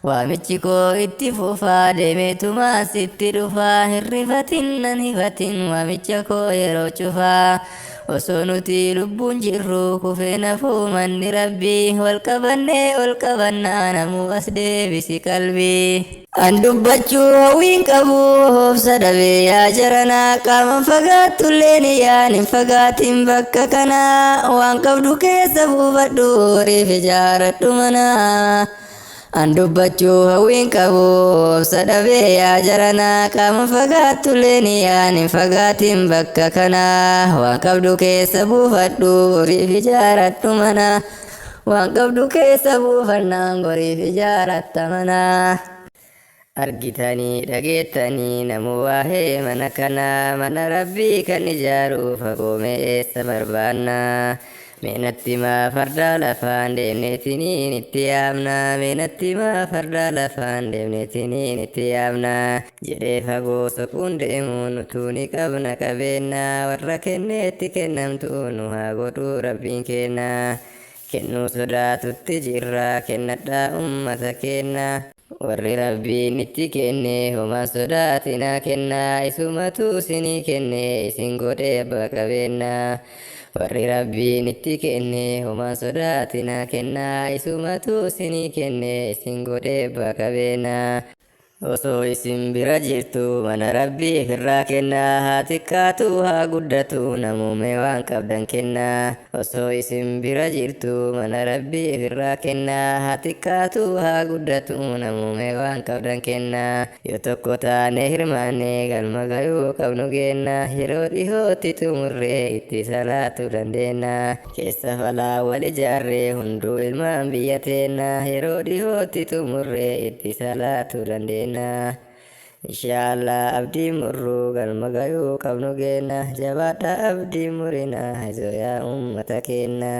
waamichi koo itti fufaa deemeetuma sitti dhufaa hirrifatin nan hifatin waamicha koo yeroo cufaa osoo nuti lubbuun jirru kufee nafuu manni rabbii wal qabannee ol qabannaa namuu as deebisi qalbii. An dubbachuu hawwiin qabu obsa dhabee yaa jaranaa qaaman fagaattullee ni yaan hin fagaatin bakka kanaa waan qabdu keessa buufadhu horiif ijaaradhu manaa. An dubbachuu hawwiin qabu obsa dhabee yaa jaranaa qaaman fagaattullee ni yaan hin fagaatin bakka kanaa waan qabdu keessa buufadhu horiif ijaaradhu manaa. Waan qabdu keessa buufannaan horiif ijaaratta manaa. Argitanii dhageettanii namu waa'ee mana kanaa mana rabbii kan ijaaru fagoo eessa barbaanna. Meenatti maa farda lafaan deemneetiniin itti yaamna meenatti maa farda lafaan deemneetiniin itti yaamna jedhee fagoo soquun deemuun utuu ni qabna qabeenya warra kenneetti kennamtu nu haa godhu rabbiin kenna kennuu sodaatutti jirra kennadhaa ummata kenna. Warri rabbiin itti kenne homaan sodaatinaa kennaa isumatu isinii kenne isin godhee abbaa qabeenyaa. Warri rabbiin itti kenne homaan sodaatinaa kennaa isumatu isinii kenne isin godhee abbaa qabeenyaa. Osoo isin bira jirtu mana rabbii irraa kennaa haa xiqqaatu haa guddatu namuume waan qabdan kennaa. Osoo isin bira jirtu mana rabbii irraa kennaa haa xiqqaatu haa guddatu namuume waan qabdan kennaa. Yoo tokko taane hirmaanne galma gayuu qabnu geenna yeroo dhihootti xumurree itti salaatu dandeenya. Keessa falaa wal ijaarree hunduu ilmaan biyya teenna yeroo dhihootti xumurree itti salaatu dandeenya. Inshallah abdii murruu galma gayuu qabnu geenna jabaadha abdii murina haizoo yaa ummata keenna.